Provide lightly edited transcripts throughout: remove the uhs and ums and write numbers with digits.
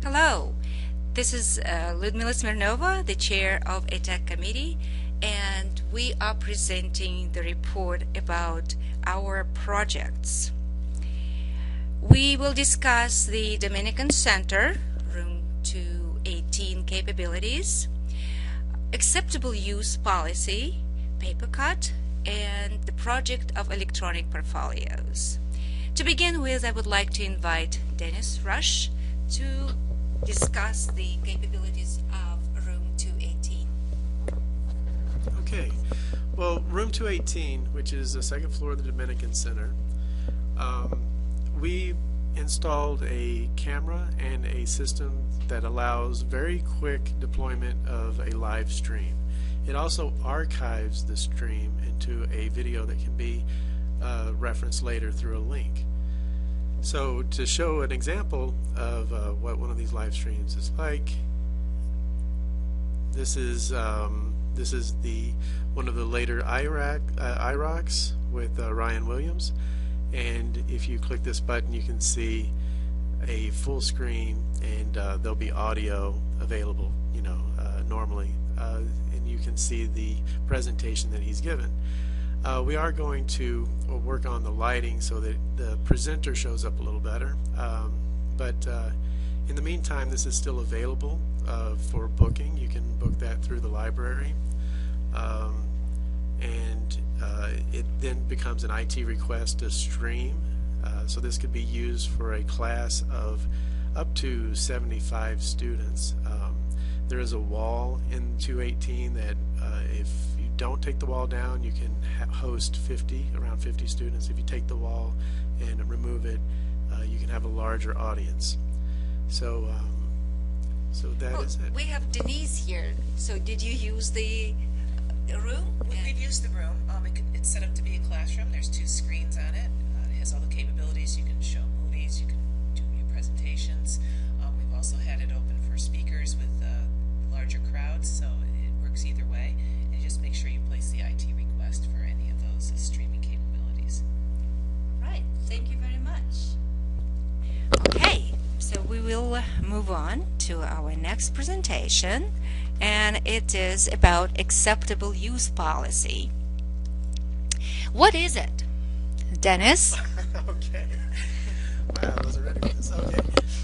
Hello, this is Ludmila Smirnova, the chair of Atac committee, and we are presenting the report about our projects. We will discuss the Dominican Center, room 218 capabilities, acceptable use policy, paper cut, and the project of electronic portfolios. To begin with, I would like to invite Dennis Rush to discuss the capabilities of room 218. Okay, well, room 218, which is the second floor of the Dominican Center, we installed a camera and a system that allows very quick deployment of a live stream. It also archives the stream into a video that can be referenced later through a link. So to show an example of what one of these live streams is like, this is the one of the later IROCs with Ryan Williams, and if you click this button you can see a full screen, and there'll be audio available, normally, and you can see the presentation that he's given. We are going to work on the lighting so that the presenter shows up a little better, but in the meantime this is still available for booking. You can book that through the library, and it then becomes an IT request to stream, so this could be used for a class of up to 75 students. There is a wall in 218 that if you don't take the wall down, you can host around 50 students. If you take the wall and remove it, you can have a larger audience. So that is it. We have Denise here. So did you use the room? We've used the room. It's set up to be a classroom. There's 2 screens on it. It has all the capabilities. You can show movies. You can do your presentations. We've also had it open for speakers with larger crowds, so it works either way. And just make sure you place the IT request for any of those streaming capabilities. All right. Thank you very much. Okay, so we will move on to our next presentation, and it is about acceptable use policy. What is it? Dennis? Okay. Wow, I wasn't ready for this. Okay.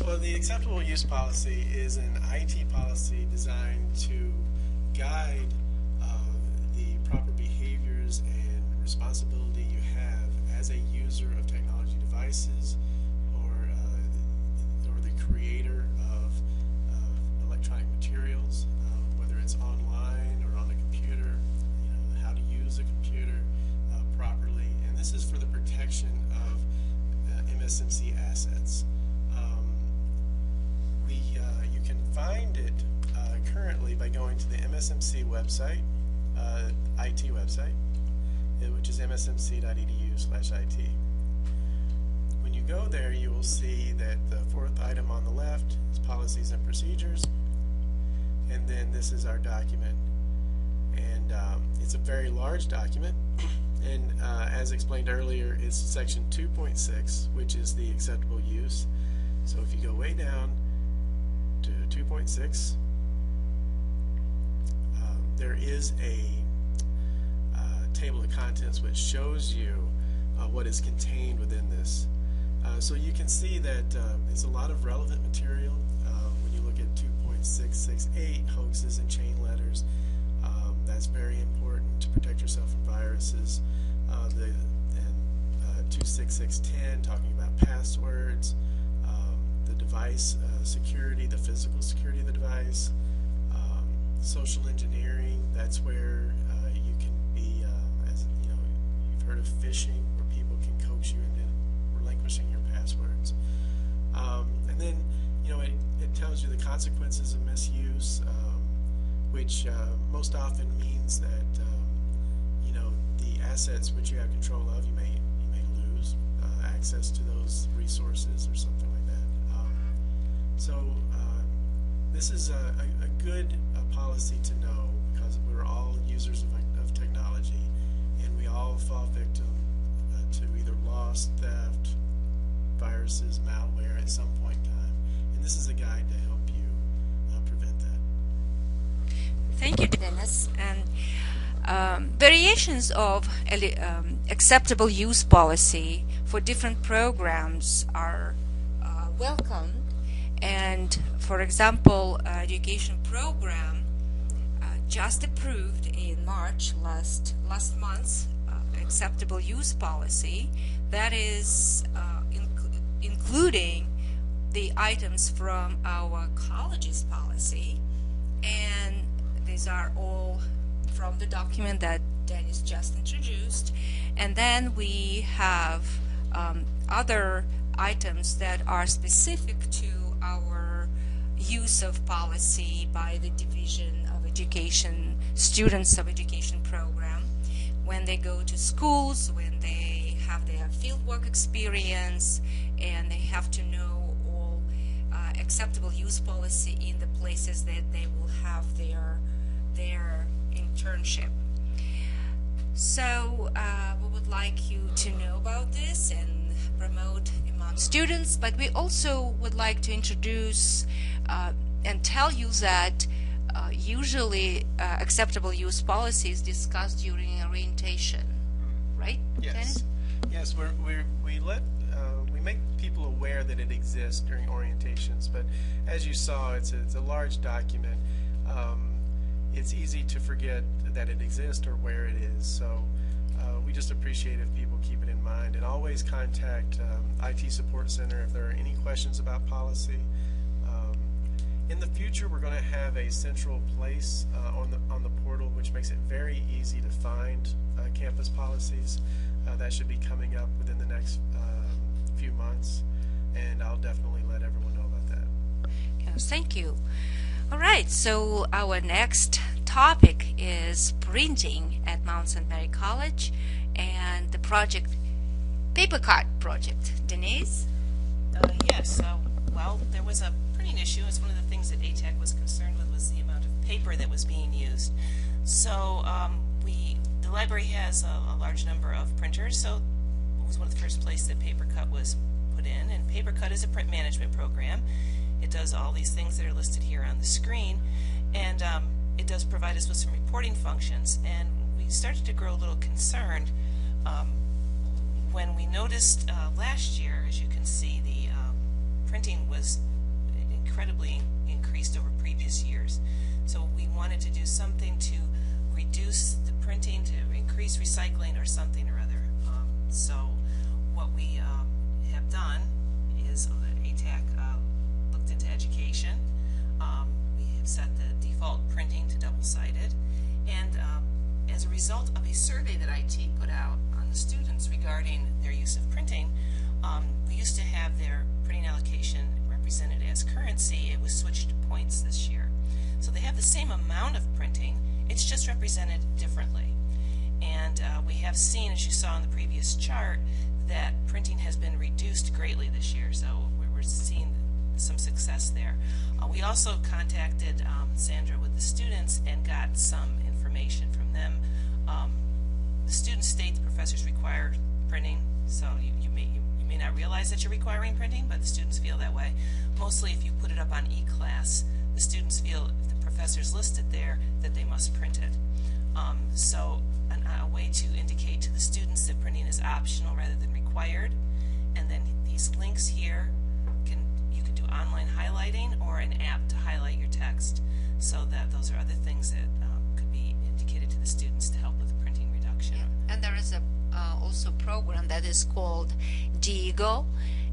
Well, the acceptable use policy is an IT policy designed to guide the proper behaviors and responsibility you have as a user of technology devices, or the creator of electronic materials, whether it's online or on a computer, how to use a computer properly. And this is for the protection of Msmc assets. You can find it currently by going to the Msmc website, IT website, which is msmc.edu/IT. When you go there, you will see that the 4th item on the left is policies and procedures, and then this is our document, and it's a very large document, and as explained earlier, it's section 2.6, which is the acceptable use. So if you go way down to 2.6, there is a table of contents which shows you what is contained within this. So you can see that it's a lot of relevant material. When you look at 2.668, hoaxes and chain letters, that's very important to protect yourself from viruses. 26610, talking about passwords, the device security, the physical security of the device, social engineering. That's where you can be, you've heard of phishing, where people can coax you into relinquishing your passwords. And then, it tells you the consequences of misuse, which most often means that the assets which you have control of, you may lose access to those resources or something like that. This is a good policy to know, because we're all users of technology, and we all fall victim to either loss, theft, viruses, malware at some point in time. And this is a guide to help Yes, and variations of acceptable use policy for different programs are welcomed. And for example, education program just approved in March last month acceptable use policy that is including the items from our college's policy, and these are all from the document that Dennis just introduced. And then we have other items that are specific to our use of policy by the Division of Education, students of education program, when they go to schools, when they have their fieldwork experience, and they have to know all acceptable use policy in the places that they will have their internship. So we would like you to know about this and promote among students, but we also would like to introduce and tell you that usually acceptable use policy is discussed during orientation, right? Yes. Dennis? Yes, we make people aware that it exists during orientations, but as you saw, it's a large document. It's easy to forget that it exists or where it is, so we just appreciate if people keep it in mind, and always contact IT Support Center if there are any questions about policy. In the future, we're going to have a central place on the portal, which makes it very easy to find campus policies. That should be coming up within the next few months, and I'll definitely let everyone know about that. Yes, thank you. All right, so our next topic is printing at Mount St. Mary College and the project, paper card project. Denise? Yes, well, there was a printing issue. It's one of the things that Atac was concerned with, was the amount of paper that was being used. So the library has a large number of printers, so it was one of the first places that PaperCut was put in. And PaperCut is a print management program. It does all these things that are listed here on the screen, and it does provide us with some reporting functions. And we started to grow a little concerned when we noticed last year, as you can see, the printing was incredibly increased over previous years. So we wanted to do something to reduce the printing, to increase recycling or something or other. So what we have done is ATAC looked into education. We have set the default printing to double-sided, and as a result of a survey that IT put out on the students regarding their use of printing, we used to have their printing allocation represented as currency. It was switched to points this year. So they have the same amount of printing, it's just represented differently. And we have seen, as you saw in the previous chart, that printing has been reduced greatly this year, so we're seeing some success there. We also contacted Sandra with the students and got some information from them. The students state the professors require printing, so you may not realize that you're requiring printing, but the students feel that way. Mostly if you put it up on e-class, the students feel if the professor's listed there that they must print it. So a way to indicate to the students that printing is optional rather than required. And then these links here, you can do online highlighting or an app to highlight your text. So that those are other things that could be indicated to the students to help with printing reduction. Yeah. And there is a also program that is called Diego.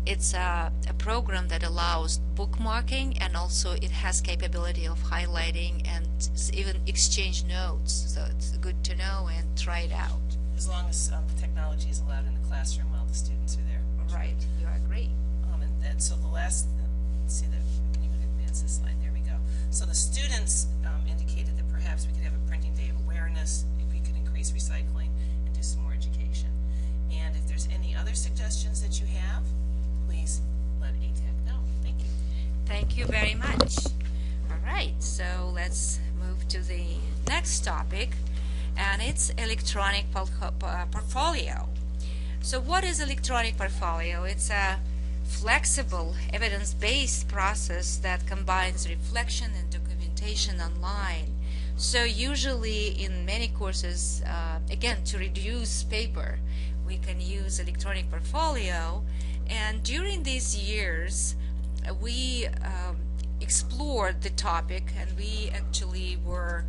It's a program that allows bookmarking, and also it has capability of highlighting and even exchange notes. So it's good to know and try it out. As long as the technology is allowed in the classroom while the students are there. Right, you agree. And so the last, let's see, can you advance this slide? There we go. So the students indicated that perhaps we could have a printing day of awareness, if we could increase recycling and do some more education. And if there's any other suggestions that you have, please let ATAC know. Thank you. Thank you very much. All right, so let's move to the next topic, and it's electronic portfolio. So what is electronic portfolio? It's a flexible, evidence-based process that combines reflection and documentation online So usually in many courses, again, to reduce paper, we can use electronic portfolio. And during these years, we explored the topic, and we actually were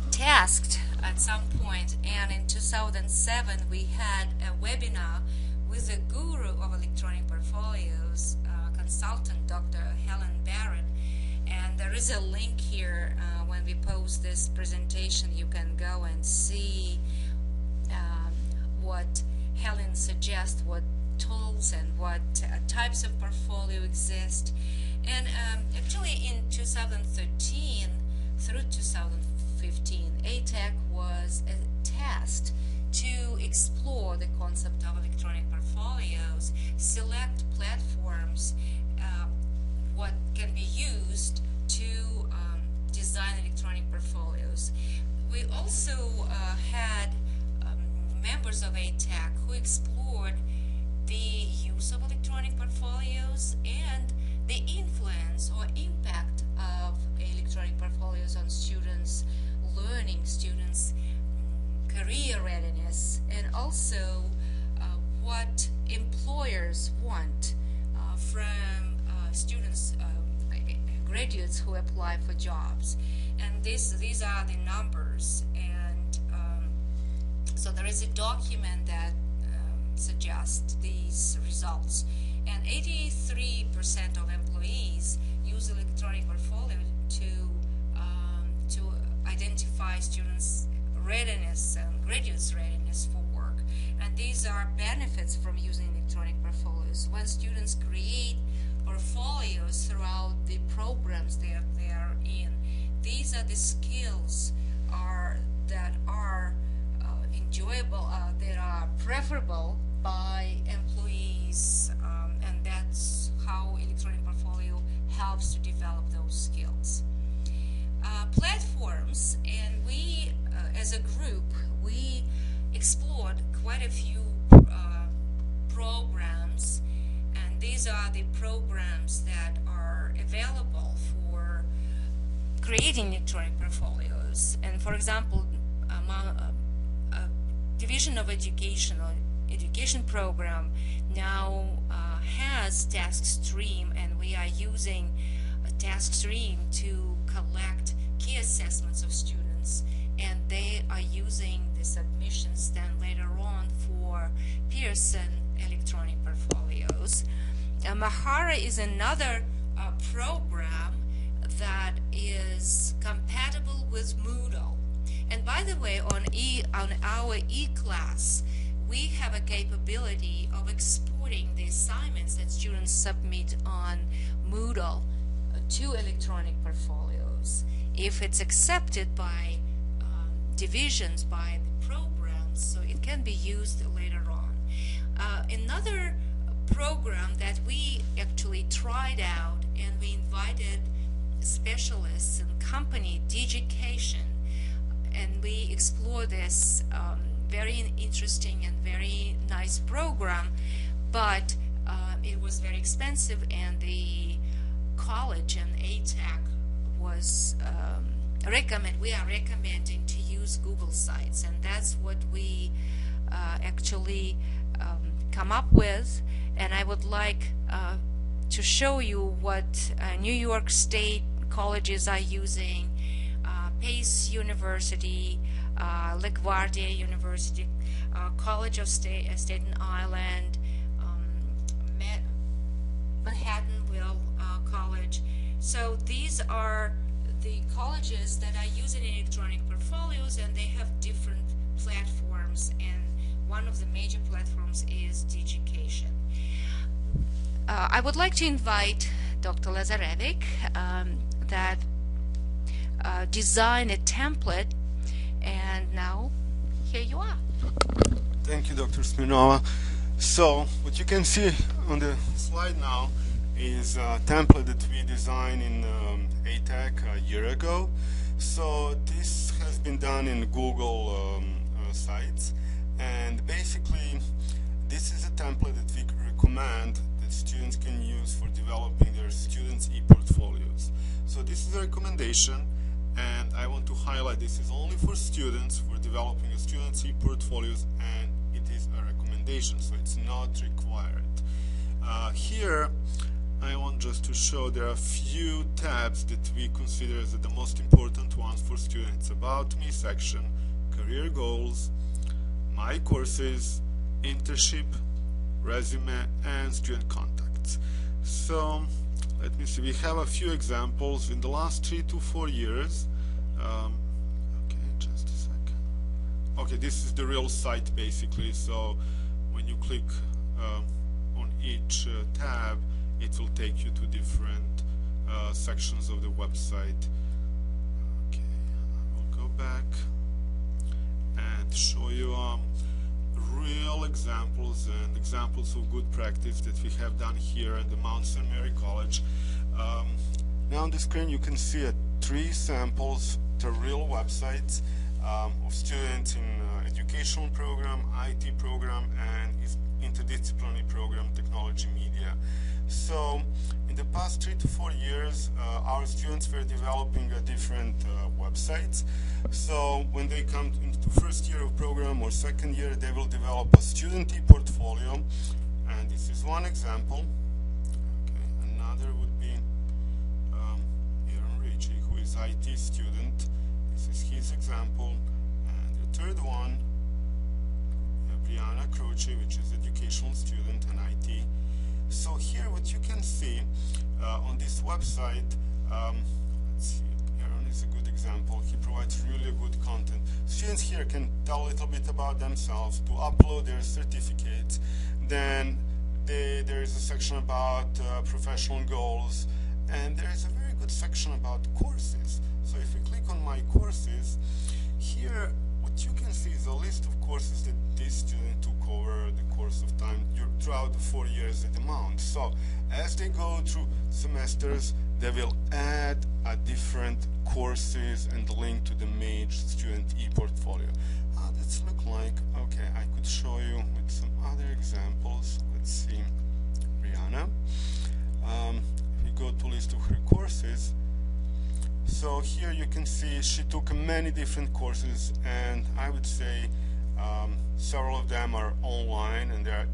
tasked at some point, and in 2007 we had a webinar with the guru of electronic portfolios, consultant Dr. Helen Barrett, and there is a link here. When we post this presentation, you can go and see what Helen suggests, what tools and what types of portfolio exist. And actually in 2013 through 2015, Atac was tasked to explore the concept of electronic portfolios, select platforms, what can be used to design electronic portfolios. We also had members of Atac who explored the use of electronic portfolios and the influence or impact of electronic portfolios on students' learning, students' career readiness, and also what employers want from students, graduates who apply for jobs. And these are the numbers. And so there is a document that suggests these results. And 83% of employees use electronic portfolio to identify students' readiness and graduates' readiness for work. And these are benefits from using electronic portfolios. When students create portfolios throughout the programs they are in, these are the skills that are enjoyable, that are preferable by employees, and that's how electronic portfolio helps to develop those skills. Platforms, and we as a group, we explored quite a few programs, and these are the programs that are available for creating electronic portfolios. And for example, among Division of Education or Education program now has task stream, and we are using a task stream to collect key assessments of students, and they are using the submissions then later on for Pearson electronic portfolios. Mahara is another program that is compatible with Moodle. And by the way, on our e-class, we have a capability of exporting the assignments that students submit on Moodle to electronic portfolios. If it's accepted by divisions, by the programs, so it can be used later on. Another program that we actually tried out, and we invited specialists and company, Digication, and we explored this very interesting and very nice program, but it was very expensive, and the college and Atac was we are recommending to use Google Sites, and that's what we actually come up with. And I would like to show you what New York State colleges are using. Pace University, LaGuardia University, College of Staten Island, Manhattanville College. So these are the colleges that are using electronic portfolios, and they have different platforms, and one of the major platforms is Digication. I would like to invite Dr. Lazarevic that design a template, and now here you are. Thank you, Dr. Smirnova. So what you can see on the slide now is a template that we designed in Atac a year ago. So this has been done in Google Sites, and basically this is a template that we recommend that students can use for developing their students' e-portfolios. So this is a recommendation, And I want to highlight this is only for students for developing a student's e-portfolios, and it is a recommendation, so it's not required. Here I want just to show there are a few tabs that we consider as the most important ones for students. About Me section, career goals, my courses, internship, resume, and student contacts. So let me see, we have a few examples in the last 3 to 4 years. Okay, just a second. Okay, this is the real site basically, so when you click on each tab, it will take you to different sections of the website. Okay, I will go back and show you real examples and examples of good practice that we have done here at the Msmc College. Now on the screen you can see 3 samples to real websites of students in educational program, IT program, and interdisciplinary program, technology media. So in the past 3 to 4 years, our students were developing different websites. So when they come into the first year of program or second year, they will develop a student e-portfolio, and this is one example. Okay, another would be Aaron Ricci, who is IT student. This is his example. And the third one, Brianna Croce, which is educational student and IT. So here what you can see on this website, let's see, Aaron is a good example. He provides really good content. Students here can tell a little bit about themselves, to upload their certificates. Then there is a section about professional goals, and there is a very good section about courses. So if we click on My Courses, here what you can see is a list of courses that this student took over the course of time throughout the 4 years at the Mount. So as they go through semesters, they will add a different courses and link to the main student e-portfolio. How does it look like? Okay, I could show you with some other examples. Let's see, Brianna. If we go to list of her courses, so here you can see she took many different courses, and I would say several of them are online, and there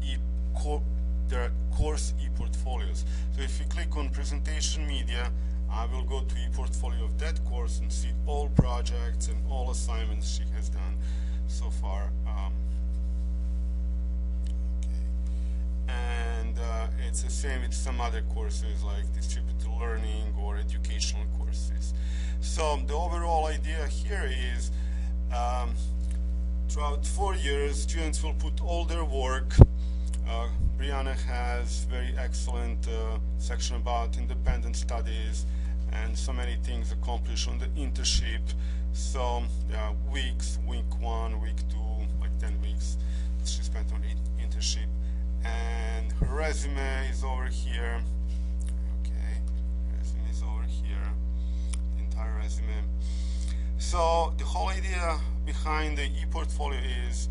are course e-portfolios. So if you click on presentation media, I will go to e-portfolio of that course and see all projects and all assignments she has done so far. Okay. And it's the same with some other courses like distributed learning or educational courses. So the overall idea here is throughout 4 years, students will put all their work. Brianna has very excellent section about independent studies and so many things accomplished on the internship. So weeks, week 1, week 2, like 10 weeks she spent on internship. And her resume is over here. Okay, resume is over here, the entire resume. So the whole idea behind the e-portfolio is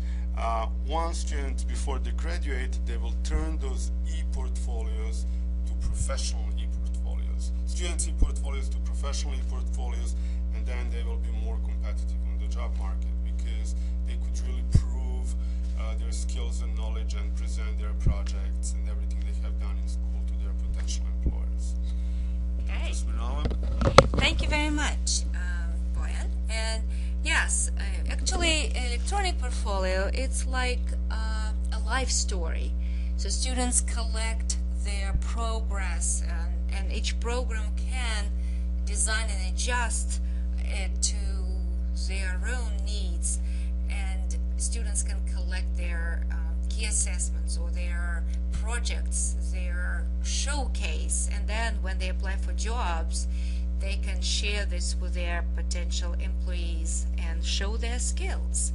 one student, before they graduate, they will turn those e-portfolios to professional e-portfolios, students e-portfolios to professional e-portfolios, and then they will be more competitive on the job market because they could really prove their skills and knowledge and present their projects and everything they have done in school to their potential employers. Okay. Smyrnova? Thank you very much, Boyan. And yes, actually, electronic portfolio, it's like a life story. So students collect their progress, and each program can design and adjust it to their own needs. And students can collect their key assessments or their projects, their showcase, and then when they apply for jobs, they can share this with their potential employees and show their skills.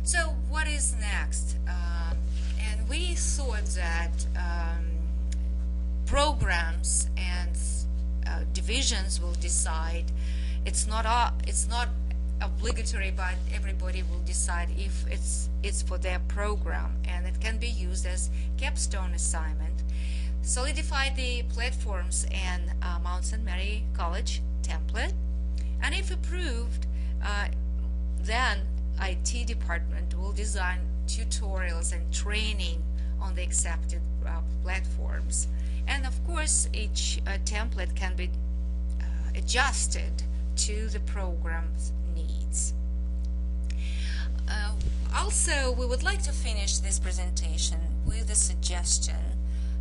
So what is next? And we thought that programs and divisions will decide. It's not obligatory, but everybody will decide if it's for their program, and it can be used as capstone assignment. Solidify the platforms and Mount St. Mary College template, And if approved, then IT department will design tutorials and training on the accepted platforms. And of course, each template can be adjusted to the program's needs. Also, we would like to finish this presentation with a suggestion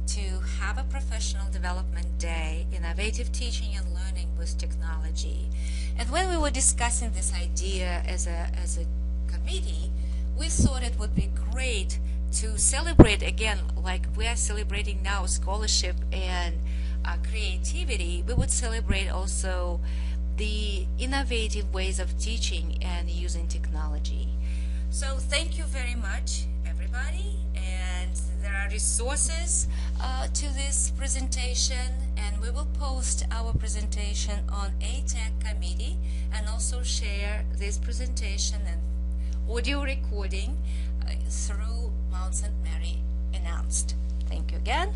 to have a professional development day, innovative teaching and learning with technology. And when we were discussing this idea as a committee, we thought it would be great to celebrate again, like we are celebrating now scholarship and creativity. We would celebrate also the innovative ways of teaching and using technology. So thank you very much, everybody, and there are resources to this presentation, and we will post our presentation on Atac committee and also share this presentation and audio recording through Mount St. Mary announced. Thank you again.